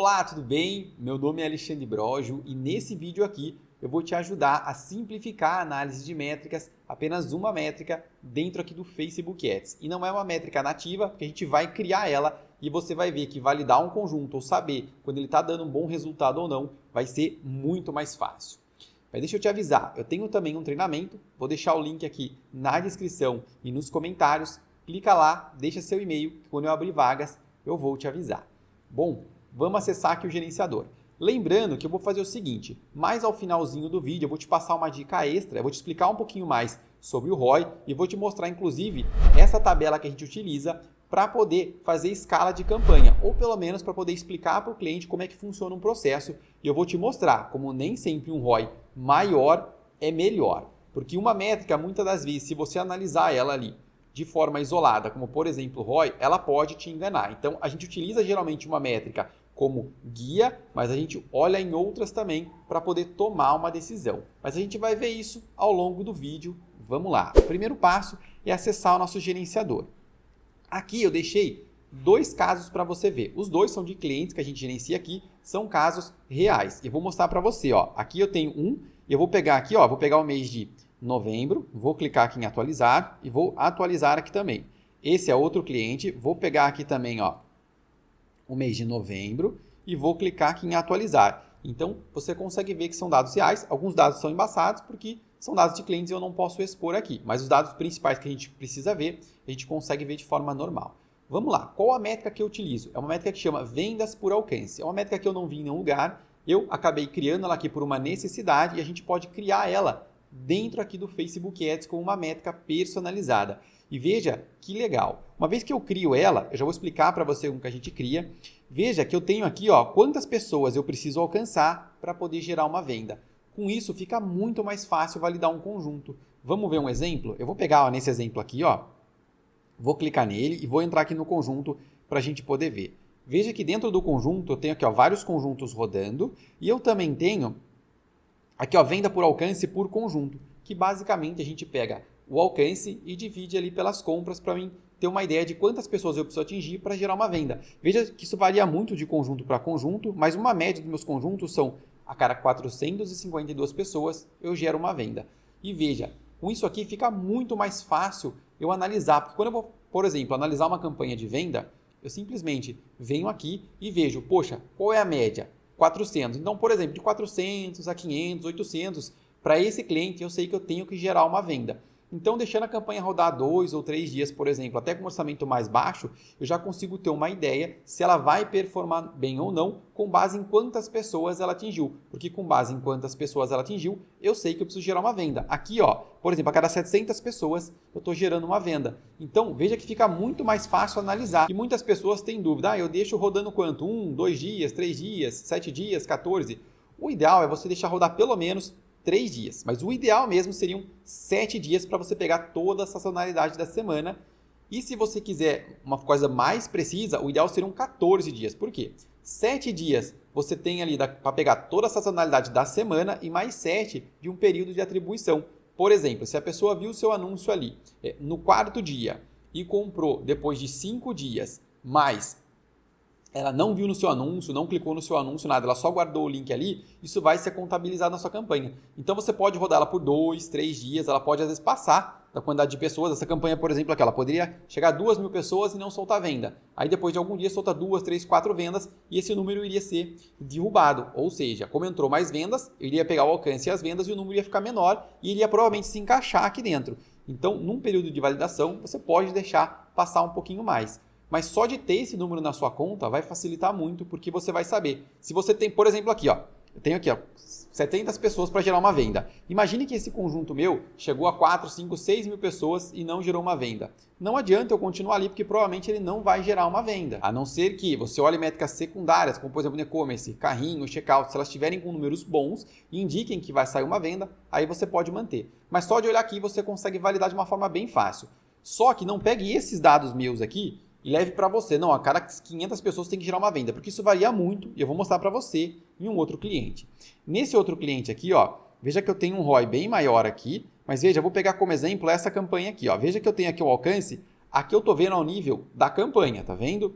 Olá, tudo bem? Meu nome é Alexandre Brojo e nesse vídeo aqui eu vou te ajudar a simplificar a análise de métricas, apenas uma métrica dentro aqui do Facebook Ads. E não é uma métrica nativa, porque a gente vai criar ela e você vai ver que validar um conjunto ou saber quando ele está dando um bom resultado ou não vai ser muito mais fácil. Mas deixa eu te avisar, eu tenho também um treinamento, vou deixar o link aqui na descrição e nos comentários. Clica lá, deixa seu e-mail, que quando eu abrir vagas eu vou te avisar. Bom, vamos acessar aqui o gerenciador. Lembrando que eu vou fazer o seguinte, mais ao finalzinho do vídeo eu vou te passar uma dica extra, eu vou te explicar um pouquinho mais sobre o ROI e vou te mostrar inclusive essa tabela que a gente utiliza para poder fazer escala de campanha, ou pelo menos para poder explicar para o cliente como é que funciona um processo e eu vou te mostrar como nem sempre um ROI maior é melhor, porque uma métrica muitas das vezes, se você analisar ela ali de forma isolada, como por exemplo o ROI, ela pode te enganar. Então a gente utiliza geralmente uma métrica como guia, mas a gente olha em outras também para poder tomar uma decisão. Mas a gente vai ver isso ao longo do vídeo. Vamos lá. O primeiro passo é acessar o nosso gerenciador. Aqui eu deixei dois casos para você ver. Os dois são de clientes que a gente gerencia aqui, são casos reais. Eu vou mostrar para você, ó. Aqui eu tenho um, eu vou pegar aqui, ó, vou pegar o mês de novembro, vou clicar aqui em atualizar e vou atualizar aqui também. Esse é outro cliente, vou pegar aqui também, ó, o mês de novembro e vou clicar aqui em atualizar. Então, você consegue ver que são dados reais. Alguns dados são embaçados porque são dados de clientes e eu não posso expor aqui. Mas os dados principais que a gente precisa ver, a gente consegue ver de forma normal. Vamos lá. Qual a métrica que eu utilizo? É uma métrica que chama vendas por alcance. É uma métrica que eu não vi em nenhum lugar. Eu acabei criando ela aqui por uma necessidade e a gente pode criar ela dentro aqui do Facebook Ads com uma métrica personalizada. E veja que legal. Uma vez que eu crio ela, eu já vou explicar para você como que a gente cria. Veja que eu tenho aqui, ó, quantas pessoas eu preciso alcançar para poder gerar uma venda. Com isso, fica muito mais fácil validar um conjunto. Vamos ver um exemplo? Eu vou pegar ó, nesse exemplo aqui, ó, vou clicar nele e vou entrar aqui no conjunto para a gente poder ver. Veja que dentro do conjunto eu tenho aqui ó, vários conjuntos rodando e eu também tenho aqui ó, venda por alcance por conjunto, que basicamente a gente pega o alcance e divide ali pelas compras para mim ter uma ideia de quantas pessoas eu preciso atingir para gerar uma venda. Veja que isso varia muito de conjunto para conjunto, mas uma média dos meus conjuntos são a cada 452 pessoas eu gero uma venda. E veja, com isso aqui fica muito mais fácil eu analisar, porque quando eu vou, por exemplo, analisar uma campanha de venda, eu simplesmente venho aqui e vejo, poxa, qual é a média? 400. Então, por exemplo, de 400 a 500, 800, para esse cliente eu sei que eu tenho que gerar uma venda. Então, deixando a campanha rodar 2 ou 3 dias, por exemplo, até com um orçamento mais baixo, eu já consigo ter uma ideia se ela vai performar bem ou não com base em quantas pessoas ela atingiu. Porque com base em quantas pessoas ela atingiu, eu sei que eu preciso gerar uma venda. Aqui, ó, por exemplo, a cada 700 pessoas eu estou gerando uma venda. Então, veja que fica muito mais fácil analisar. E muitas pessoas têm dúvida, eu deixo rodando quanto? 1, 2 dias, 3 dias, 7 dias, 14? O ideal é você deixar rodar pelo menos 3 dias, mas o ideal mesmo seriam 7 dias para você pegar toda a sazonalidade da semana. E se você quiser uma coisa mais precisa, o ideal seriam 14 dias. Por quê? 7 dias você tem ali para pegar toda a sazonalidade da semana e mais 7 de um período de atribuição. Por exemplo, se a pessoa viu o seu anúncio ali no 4º dia e comprou depois de 5 dias, mas ela não viu no seu anúncio, não clicou no seu anúncio, nada, ela só guardou o link ali, isso vai ser contabilizado na sua campanha. Então você pode rodar ela por 2, 3 dias, ela pode às vezes passar da quantidade de pessoas. Essa campanha, por exemplo, aqui, ela poderia chegar a 2.000 pessoas e não soltar venda. Aí depois de algum dia solta 2, 3, 4 vendas e esse número iria ser derrubado. Ou seja, como entrou mais vendas, eu iria pegar o alcance e as vendas e o número ia ficar menor e iria provavelmente se encaixar aqui dentro. Então, num período de validação, você pode deixar passar um pouquinho mais. Mas só de ter esse número na sua conta vai facilitar muito, porque você vai saber. Se você tem, por exemplo, aqui, ó, eu tenho aqui, ó, 700 pessoas para gerar uma venda. Imagine que esse conjunto meu chegou a 4, 5, 6 mil pessoas e não gerou uma venda. Não adianta eu continuar ali, porque provavelmente ele não vai gerar uma venda. A não ser que você olhe métricas secundárias, como por exemplo no e-commerce, carrinho, checkout, se elas estiverem com números bons e indiquem que vai sair uma venda, aí você pode manter. Mas só de olhar aqui você consegue validar de uma forma bem fácil. Só que não pegue esses dados meus aqui e leve para você. Não, a cada 500 pessoas tem que gerar uma venda, porque isso varia muito e eu vou mostrar para você em um outro cliente. Nesse outro cliente aqui, ó, veja que eu tenho um ROI bem maior aqui, mas veja, eu vou pegar como exemplo essa campanha aqui. Ó. Veja que eu tenho aqui o alcance, aqui eu estou vendo ao nível da campanha, tá vendo?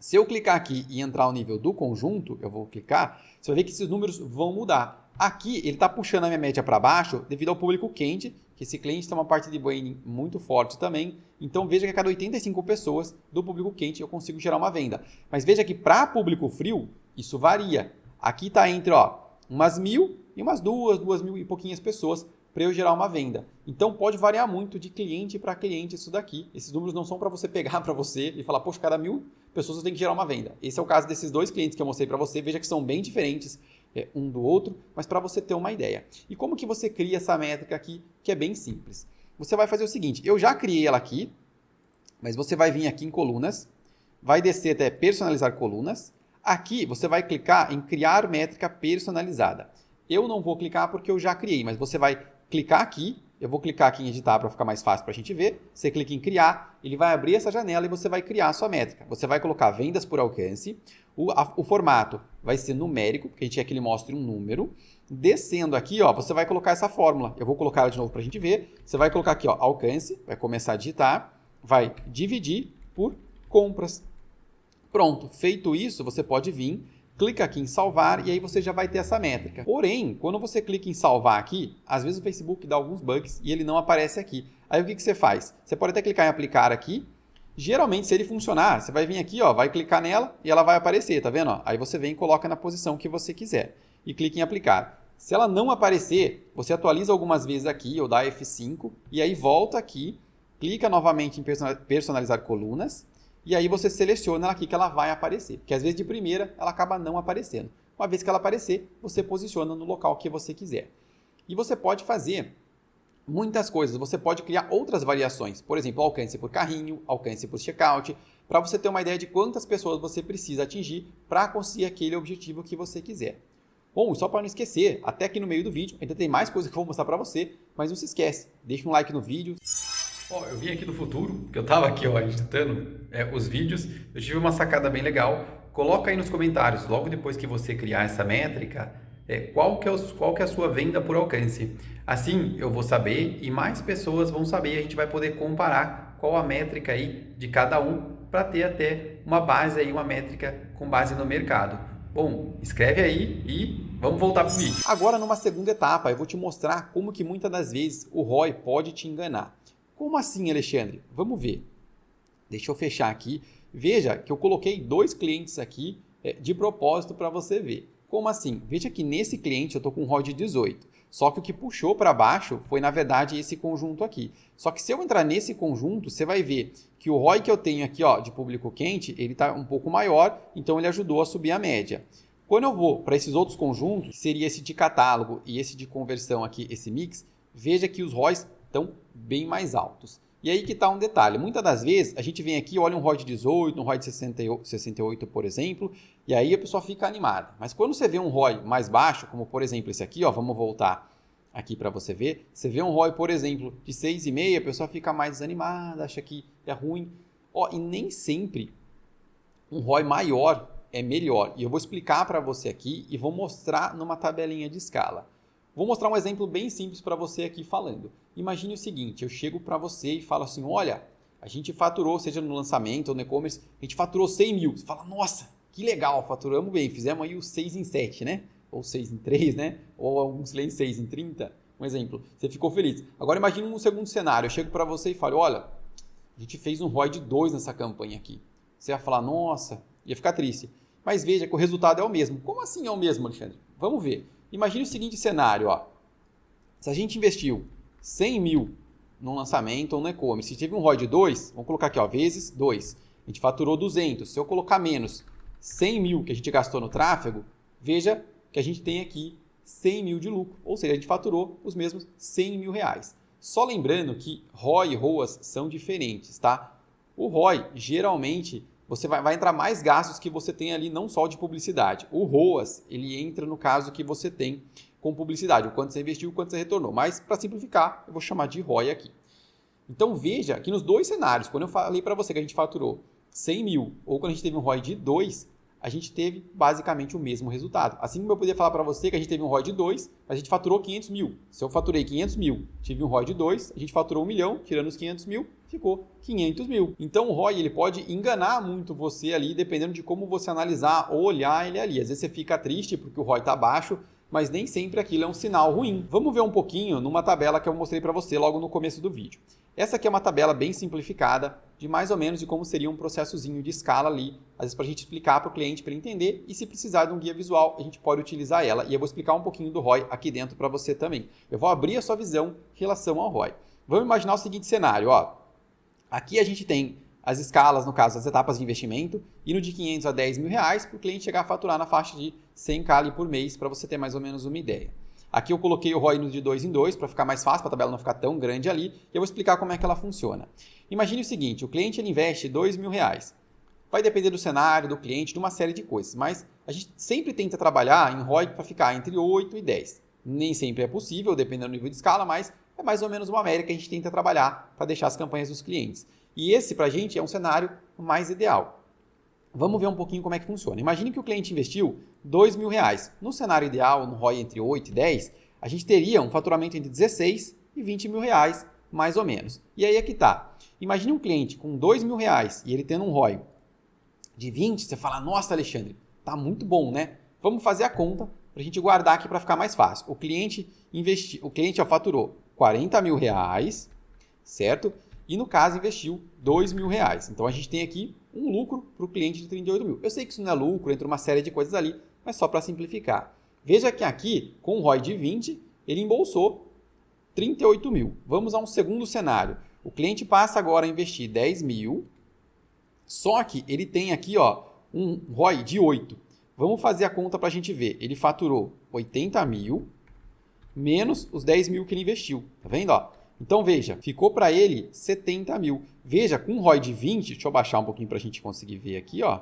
Se eu clicar aqui e entrar no nível do conjunto, eu vou clicar, você vai ver que esses números vão mudar. Aqui, ele está puxando a minha média para baixo devido ao público quente, que esse cliente tem uma parte de branding muito forte também. Então, veja que a cada 85 pessoas do público quente eu consigo gerar uma venda. Mas veja que para público frio, isso varia. Aqui está entre umas 1.000 e umas 2.000 e pouquinhas pessoas para eu gerar uma venda. Então, pode variar muito de cliente para cliente isso daqui. Esses números não são para você pegar para você e falar, poxa, cada 1.000 pessoas eu tenho que gerar uma venda. Esse é o caso desses dois clientes que eu mostrei para você. Veja que são bem diferentes um do outro, mas para você ter uma ideia. E como que você cria essa métrica aqui, que é bem simples? Você vai fazer o seguinte, eu já criei ela aqui, mas você vai vir aqui em colunas, vai descer até personalizar colunas. Aqui você vai clicar em criar métrica personalizada. Eu não vou clicar porque eu já criei, mas você vai clicar aqui, eu vou clicar aqui em editar para ficar mais fácil para a gente ver. Você clica em criar, ele vai abrir essa janela e você vai criar a sua métrica. Você vai colocar vendas por alcance, o formato vai ser numérico, porque a gente quer que ele mostre um número. Descendo aqui, você vai colocar essa fórmula. Eu vou colocar ela de novo para a gente ver. Você vai colocar aqui, alcance, vai começar a digitar, vai dividir por compras. Pronto, feito isso, você pode vir, clica aqui em salvar e aí você já vai ter essa métrica. Porém, quando você clica em salvar aqui, às vezes o Facebook dá alguns bugs e ele não aparece aqui. Aí o que você faz? Você pode até clicar em aplicar aqui. Geralmente, se ele funcionar, você vai vir aqui, vai clicar nela e ela vai aparecer, tá vendo? Aí você vem e coloca na posição que você quiser e clica em aplicar. Se ela não aparecer, você atualiza algumas vezes aqui ou dá F5 e aí volta aqui, clica novamente em personalizar colunas. E aí você seleciona ela aqui que ela vai aparecer. Porque às vezes de primeira ela acaba não aparecendo. Uma vez que ela aparecer, você posiciona no local que você quiser. E você pode fazer muitas coisas. Você pode criar outras variações. Por exemplo, alcance por carrinho, alcance por checkout. Para você ter uma ideia de quantas pessoas você precisa atingir para conseguir aquele objetivo que você quiser. Bom, só para não esquecer, até aqui no meio do vídeo, ainda tem mais coisas que eu vou mostrar para você. Mas não se esquece, deixa um like no vídeo. Eu vim aqui do futuro, porque eu estava aqui editando os vídeos, eu tive uma sacada bem legal. Coloca aí nos comentários, logo depois que você criar essa métrica, qual que é a sua venda por alcance. Assim eu vou saber e mais pessoas vão saber e a gente vai poder comparar qual a métrica aí de cada um para ter até uma base aí, uma métrica com base no mercado. Bom, escreve aí e vamos voltar para o vídeo. Agora, numa segunda etapa, eu vou te mostrar como que muitas das vezes o ROI pode te enganar. Como assim, Alexandre? Vamos ver. Deixa eu fechar aqui. Veja que eu coloquei 2 clientes aqui de propósito para você ver. Como assim? Veja que nesse cliente eu estou com um ROI de 18. Só que o que puxou para baixo foi, na verdade, esse conjunto aqui. Só que se eu entrar nesse conjunto, você vai ver que o ROI que eu tenho aqui de público quente, ele está um pouco maior, então ele ajudou a subir a média. Quando eu vou para esses outros conjuntos, que seria esse de catálogo e esse de conversão aqui, esse mix, veja que os ROIs estão bem mais altos. E aí que está um detalhe. Muitas das vezes a gente vem aqui, olha um ROI de 18, um ROI de 68, por exemplo, e aí a pessoa fica animada. Mas quando você vê um ROI mais baixo, como por exemplo esse aqui, vamos voltar aqui para você ver. Você vê um ROI, por exemplo, de 6,5, a pessoa fica mais desanimada, acha que é ruim. E nem sempre um ROI maior é melhor. E eu vou explicar para você aqui e vou mostrar numa tabelinha de escala. Vou mostrar um exemplo bem simples para você aqui falando. Imagine o seguinte, eu chego para você e falo assim, olha, a gente faturou, seja no lançamento ou no e-commerce, a gente faturou 100 mil. Você fala, nossa, que legal, faturamos bem, fizemos aí o 6 em 7, né? Ou 6 em 3, né? Ou alguns clientes 6 em 30, um exemplo. Você ficou feliz. Agora imagine um segundo cenário, eu chego para você e falo, olha, a gente fez um ROI de 2 nessa campanha aqui. Você vai falar, nossa, ia ficar triste. Mas veja que o resultado é o mesmo. Como assim é o mesmo, Alexandre? Vamos ver. Imagine o seguinte cenário, se a gente investiu 100 mil no lançamento ou no e-commerce, se teve um ROI de 2, vamos colocar aqui, vezes 2, a gente faturou 200. Se eu colocar menos 100 mil que a gente gastou no tráfego, veja que a gente tem aqui 100 mil de lucro, ou seja, a gente faturou os mesmos 100 mil reais. Só lembrando que ROI e ROAS são diferentes, tá? O ROI, geralmente, você vai entrar mais gastos que você tem ali, não só de publicidade. O ROAS, ele entra no caso que você tem com publicidade, o quanto você investiu, o quanto você retornou. Mas, para simplificar, eu vou chamar de ROI aqui. Então, veja que nos dois cenários, quando eu falei para você que a gente faturou 100 mil ou quando a gente teve um ROI de 2, a gente teve basicamente o mesmo resultado. Assim como eu poderia falar para você que a gente teve um ROI de 2, mas a gente faturou 500 mil. Se eu faturei 500 mil, tive um ROI de 2, a gente faturou 1 milhão, tirando os 500 mil, ficou 500 mil. Então o ROI ele pode enganar muito você ali, dependendo de como você analisar ou olhar ele ali. Às vezes você fica triste porque o ROI está baixo, mas nem sempre aquilo é um sinal ruim. Vamos ver um pouquinho numa tabela que eu mostrei para você logo no começo do vídeo. Essa aqui é uma tabela bem simplificada de mais ou menos de como seria um processozinho de escala ali, às vezes para a gente explicar para o cliente, para ele entender, e se precisar de um guia visual, a gente pode utilizar ela. E eu vou explicar um pouquinho do ROI aqui dentro para você também. Eu vou abrir a sua visão em relação ao ROI. Vamos imaginar o seguinte cenário, ó. Aqui a gente tem as escalas, no caso, as etapas de investimento, e no de 500 a 10 mil reais, para o cliente chegar a faturar na faixa de 100k ali por mês, para você ter mais ou menos uma ideia. Aqui eu coloquei o ROI no de 2 em 2 para ficar mais fácil, para a tabela não ficar tão grande ali, e eu vou explicar como é que ela funciona. Imagine o seguinte, o cliente ele investe 2 mil reais. Vai depender do cenário, do cliente, de uma série de coisas, mas a gente sempre tenta trabalhar em ROI para ficar entre 8 e 10. Nem sempre é possível, dependendo do nível de escala, mas é mais ou menos uma média que a gente tenta trabalhar para deixar as campanhas dos clientes. E esse, para a gente, é um cenário mais ideal. Vamos ver um pouquinho como é que funciona. Imagine que o cliente investiu 2 mil reais. No cenário ideal, no ROI entre 8 e 10, a gente teria um faturamento entre 16 e 20 mil reais, mais ou menos. E aí é que tá. Imagine um cliente com 2 mil reais e ele tendo um ROI de 20, você fala, nossa, Alexandre, tá muito bom, né? Vamos fazer a conta para a gente guardar aqui para ficar mais fácil. O cliente faturou 40 mil reais, certo? E no caso investiu 2 mil reais. Então a gente tem aqui um lucro para o cliente de 38 mil. Eu sei que isso não é lucro, entra uma série de coisas ali, mas só para simplificar. Veja que aqui, com um ROI de 20, ele embolsou 38 mil. Vamos a um segundo cenário. O cliente passa agora a investir 10 mil, só que ele tem aqui ó, um ROI de 8. Vamos fazer a conta para a gente ver. Ele faturou 80 mil, menos os 10 mil que ele investiu. Tá vendo? Ó? Então, veja, ficou para ele 70 mil. Veja, com um ROI de 20, deixa eu baixar um pouquinho para a gente conseguir ver aqui, ó.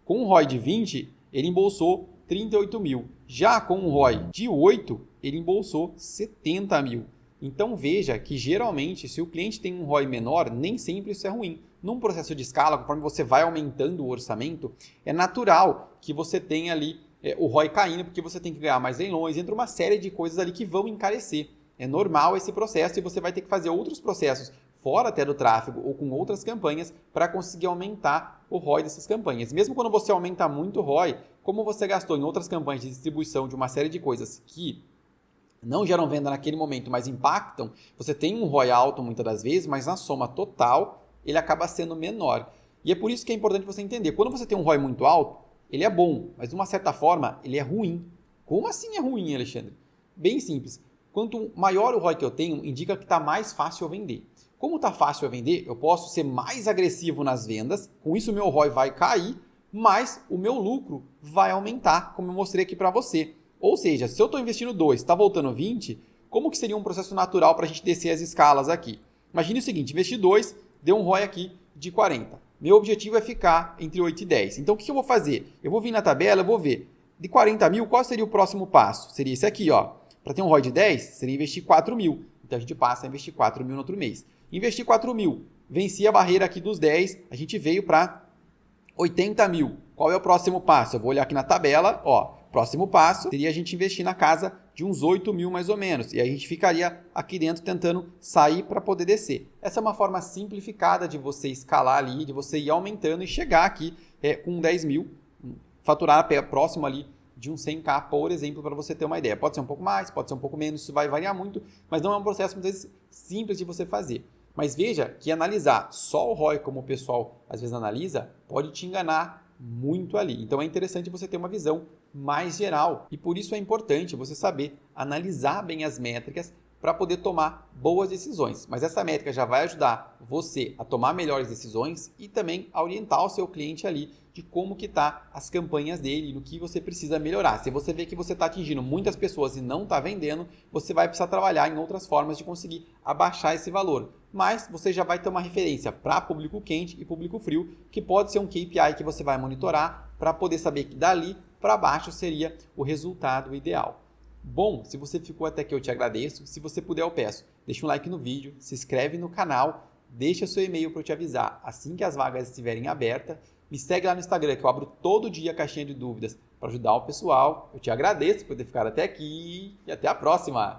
Com um ROI de 20, ele embolsou 38 mil. Já com um ROI de 8, ele embolsou 70 mil. Então, veja que geralmente, se o cliente tem um ROI menor, nem sempre isso é ruim. Num processo de escala, conforme você vai aumentando o orçamento, é natural que você tenha ali o ROI caindo, porque você tem que ganhar mais leilões, entra uma série de coisas ali que vão encarecer. É normal esse processo e você vai ter que fazer outros processos fora até do tráfego ou com outras campanhas para conseguir aumentar o ROI dessas campanhas. Mesmo quando você aumenta muito o ROI, como você gastou em outras campanhas de distribuição de uma série de coisas que não geram venda naquele momento, mas impactam, você tem um ROI alto muitas das vezes, mas na soma total ele acaba sendo menor. E é por isso que é importante você entender, quando você tem um ROI muito alto, ele é bom, mas de uma certa forma ele é ruim. Como assim é ruim, Alexandre? Bem simples. Quanto maior o ROI que eu tenho, indica que está mais fácil eu vender. Como está fácil eu vender, eu posso ser mais agressivo nas vendas, com isso o meu ROI vai cair, mas o meu lucro vai aumentar, como eu mostrei aqui para você. Ou seja, se eu estou investindo 2, está voltando 20, como que seria um processo natural para a gente descer as escalas aqui? Imagine o seguinte, investi 2, deu um ROI aqui de 40. Meu objetivo é ficar entre 8 e 10. Então o que eu vou fazer? Eu vou vir na tabela, eu vou ver, de 40 mil, qual seria o próximo passo? Seria esse aqui, ó. Para ter um ROI de 10, seria investir 4 mil. Então a gente passa a investir 4 mil no outro mês. Investir 4 mil, venci a barreira aqui dos 10, a gente veio para 80 mil. Qual é o próximo passo? Eu vou olhar aqui na tabela, ó. Próximo passo seria a gente investir na casa de uns 8 mil mais ou menos. E aí a gente ficaria aqui dentro tentando sair para poder descer. Essa é uma forma simplificada de você escalar ali, de você ir aumentando e chegar aqui com 10 mil, faturar próximo ali de um 100k, por exemplo, para você ter uma ideia. Pode ser um pouco mais, pode ser um pouco menos, isso vai variar muito, mas não é um processo muitas vezes simples de você fazer. Mas veja que analisar só o ROI como o pessoal às vezes analisa, pode te enganar muito ali. Então é interessante você ter uma visão mais geral e por isso é importante você saber analisar bem as métricas para poder tomar boas decisões. Mas essa métrica já vai ajudar você a tomar melhores decisões e também a orientar o seu cliente ali de como que tá as campanhas dele, no que você precisa melhorar. Se você vê que você está atingindo muitas pessoas e não está vendendo, você vai precisar trabalhar em outras formas de conseguir abaixar esse valor. Mas você já vai ter uma referência para público quente e público frio, que pode ser um KPI que você vai monitorar para poder saber que dali para baixo seria o resultado ideal. Bom, se você ficou até aqui eu te agradeço. Se você puder eu peço, deixa um like no vídeo, se inscreve no canal, deixa seu e-mail para eu te avisar assim que as vagas estiverem abertas Me segue lá no Instagram, que eu abro todo dia a caixinha de dúvidas para ajudar o pessoal. Eu te agradeço por ter ficado até aqui e até a próxima!